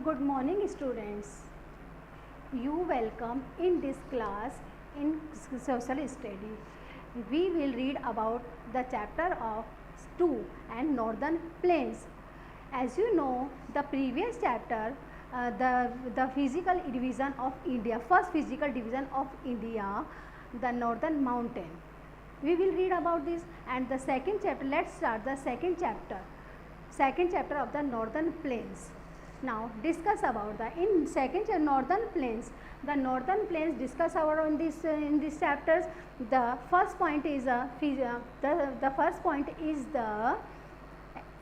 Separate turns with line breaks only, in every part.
Good morning students. You welcome in this class in social study. We will read about the chapter of 2 and northern plains. As you know, the previous chapter the physical division of India, first physical division of India, the northern mountain. We will read about this, and the second chapter, let's start the second chapter of the northern plains. Now discuss about the in second northern plains. The northern plains discuss about in this chapters. The first point is the first point is the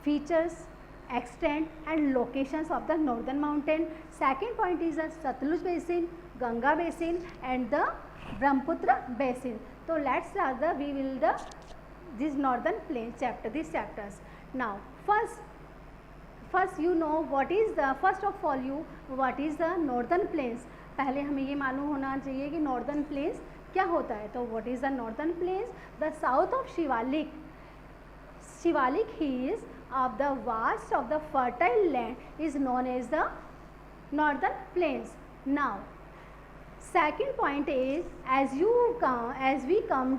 features, extent and locations of the northern mountain. Second point is the Satluj basin, Ganga basin and the Brahmaputra basin. So let's start this northern plains chapter, these chapters. Now first you know what is the first of all you what is the northern plains. पहले हमें ये मालूम होना चाहिए कि northern plains क्या होता है. तो what is the northern plains? The south of Shivalik hills of the vast of the fertile land is known as the northern plains. Now second point is as we come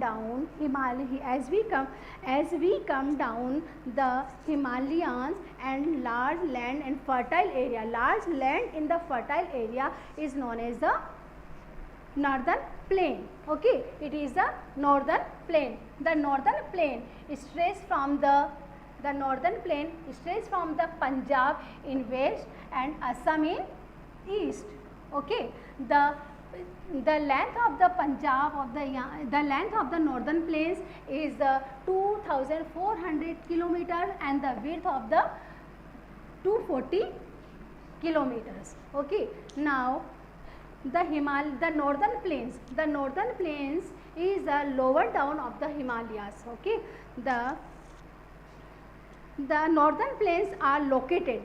down the Himalayas and large land in the fertile area is known as the northern plain. Okay, it is the northern plain. The northern plain stretches from the Punjab in west and Assam in east. Okay, the length of the Punjab the length of the northern plains is 2,400 kilometers and the width of the 240 kilometers. Okay, now the northern plains is the lower down of the Himalayas. Okay, the northern plains are located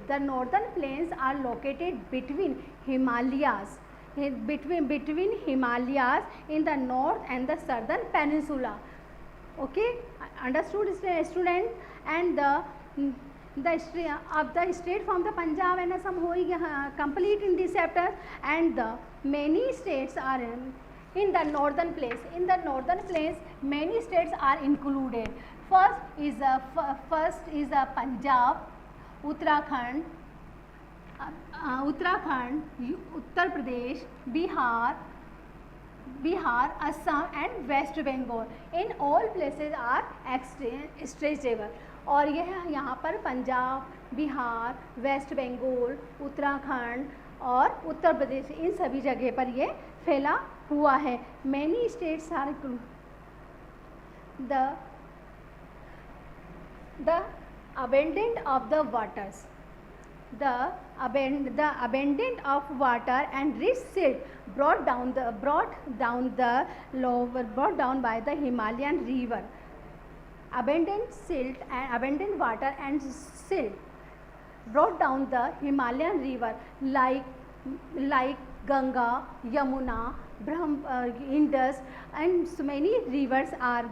between Himalayas in the north and the southern peninsula. Okay, understood student? And the state from the Punjab and Assam complete in this chapter, and the many states are in the northern plains. In the northern plains many states are included. First is Punjab, Uttarakhand, Uttar Pradesh, Bihar, Assam and West Bengal. In all places are stretchable. और यह यहाँ पर Punjab, Bihar, waste Bengal, Uttarakhand और उत्तर प्रदेश इन सभी जगह पर ये फैला हुआ है. Many states are the abundance of the waters. The abundance of water and rich silt brought down by the Himalayan river. Abundant water and silt brought down the Himalayan river like Ganga, Yamuna, Indus, and so many rivers are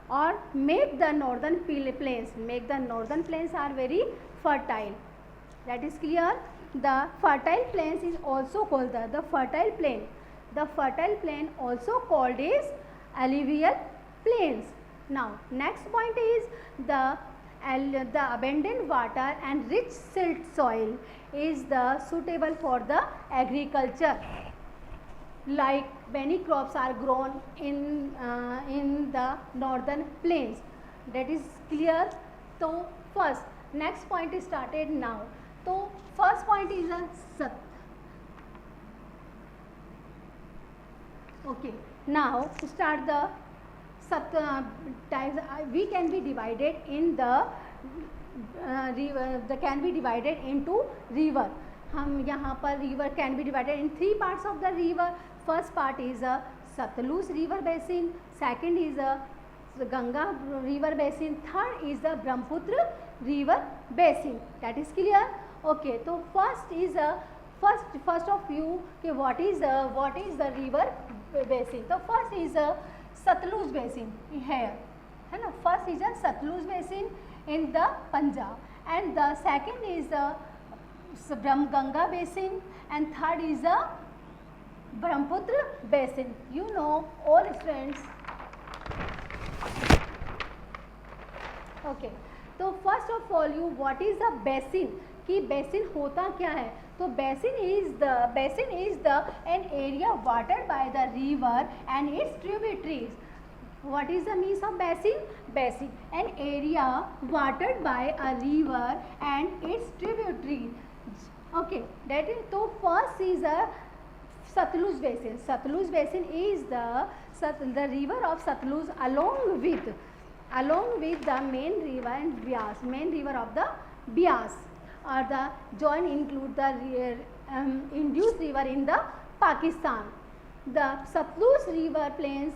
or make the northern plains are very fertile. That is clear. The fertile plains is also called the fertile plain. The fertile plain also called is alluvial plains. Now next point is the abundant water and rich silt soil is the suitable for the agriculture. Like many crops are grown in the northern plains. That is clear. So first next point is started now. So first point is okay, now to start the types we can be divided in the can be divided into river. हम यहाँ पर river can be divided in 3 parts of the river. First part is a Satluj river basin, second is a Ganga river basin, third is the Brahmaputra river basin. That is clear. Okay, so first of you what is the river basin. So first is a Satluj basin here, है ना. First is a Satluj basin in the Punjab, and the second is the Ganga basin, and third is the Brahmaputra basin. You know all students. Okay, तो first of all you what is the basin, कि basin होता क्या है. तो basin is the an area watered by the river and it's tributaries. What is the means of basin? Basin, an area watered by a river and its tributaries. Okay, that is, so first is a Satluj basin. Satluj basin is the river of Satluj along with the main river and Bias, main river of the Bias, or the join include the Indus river in the Pakistan. The Satluj river plains,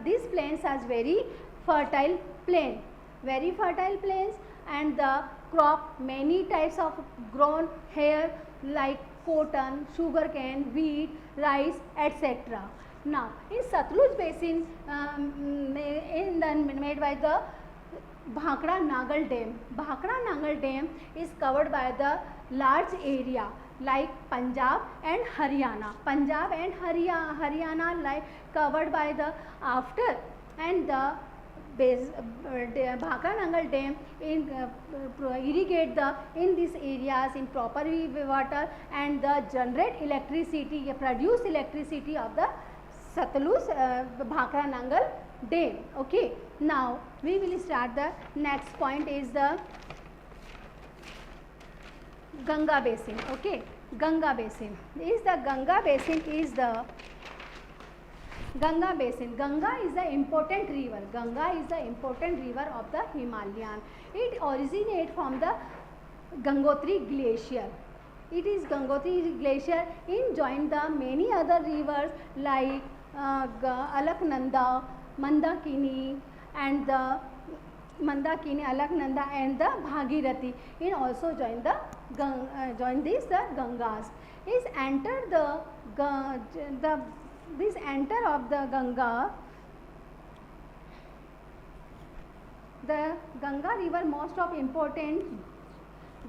these plains has very fertile plains, and the crop many types of grown here like cotton, sugarcane, wheat, rice, etc. Now in Satluj basin made by the Bhakra Nangal Dam. Bhakra Nangal Dam is covered by the large area like Punjab and Haryana. Punjab and Haryana like covered by the after, and the Bhakra Nangal Dam irrigate the in these areas in proper water and the generate electricity, produce electricity of the Satluj Bhakra Nangal Dam. Okay, now we will start. The next point is the Ganga basin. Okay, Ganga basin is the Ganga basin is the Ganga basin. Ganga is the important river. Ganga is the important river of the Himalayan. It originates from the Gangotri glacier. It is Gangotri glacier in join the many other rivers like Alaknanda, Mandakini, and the Alaknanda and the Bhagirathi. In also join the join these the Gangas. Is enter this enter of the Ganga. The Ganga river most of important.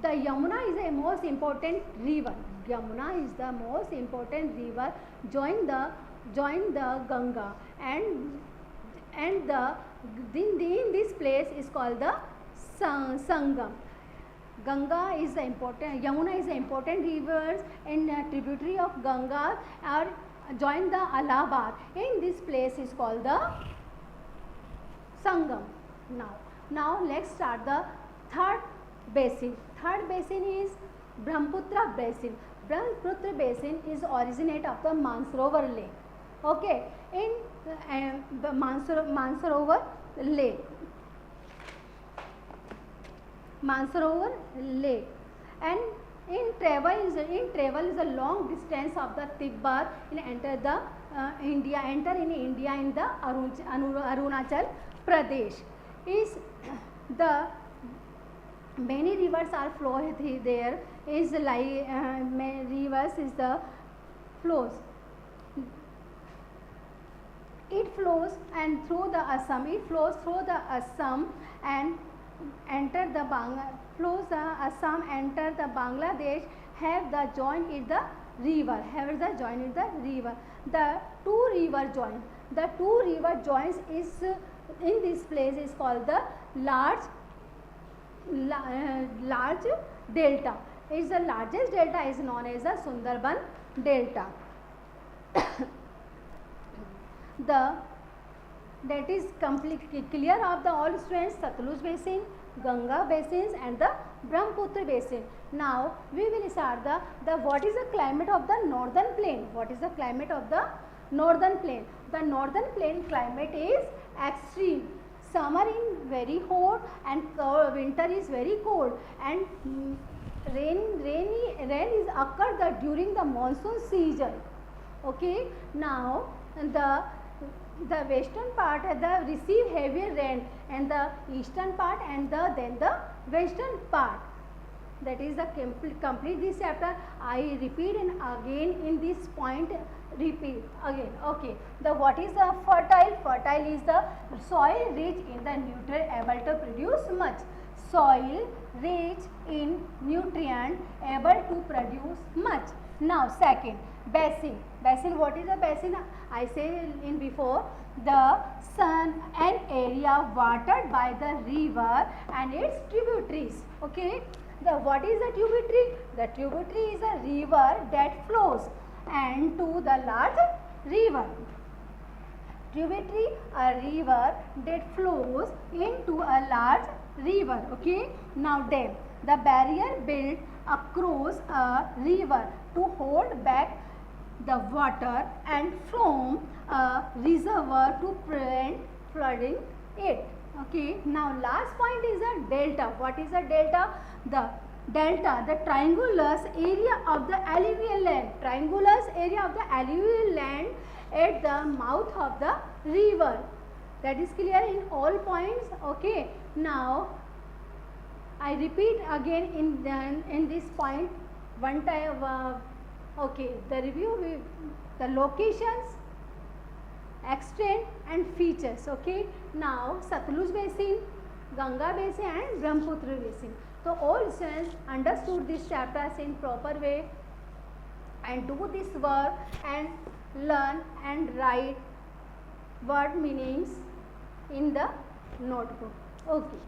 The Yamuna is the most important river. Yamuna is the most important river. Join the Ganga, and the in this place is called the Sangam. Ganga is the important, Yamuna is the important rivers, and tributary of Ganga are join the Allahabad. In this place is called the Sangam. Now let's start the third basin. Third basin is Brahmaputra basin. Brahmaputra basin is originate of the Mansarovar lake. Okay, in the Mansarovar lake. Mansarovar lake, and in travel is a long distance of the Tibet in enter the India in the Arunachal Pradesh. Is the many rivers are flow there, is like rivers is the flows. It flows and through the Assam. It flows through the Assam and enter the flows the Assam, enter the Bangladesh, have the join in the river. Have the join in the river. The two river join. The two river joins is in this place is called the large delta. Is the largest delta is known as the Sundarban delta. That is completely clear of the all students. Satluj basin, Ganga basins, and the Brahmaputra basin. Now we will start the what is the climate of the northern plain. What is the climate of the northern plain? The northern plain climate is extreme. Summer in very hot and winter is very cold, and rain is occur during the monsoon season. Okay, now the western part receive heavier rain, and the eastern part and then the western part. That is the complete this chapter. I repeat and again in this point repeat again. Okay, the what is the fertile? Fertile is the soil rich in the nutrient able to produce much. soil rich in nutrient, able to produce much. Now second, basin. Basin, what is a basin? I say in before, the sun, an area watered by the river and its tributaries. Okay. What is a tributary? The tributary is a river that flows and to the large river. Tributary, a river that flows into a large river. Okay. Now dam, the barrier built across a river to hold back the water and form a reservoir to prevent flooding it. Okay. Now last point is a delta. What is a delta? The delta, the triangulus area of the alluvial land. Triangulus area of the alluvial land at the mouth of the river. That is clear in all points. Okay. Now I repeat again in this point one time. Okay, the review, the locations, extent and features. Okay. Now Satluj basin, Ganga basin and Brahmaputra basin. So all students understood these chapters in proper way and do this work and learn and write word meanings in the notebook. Okay.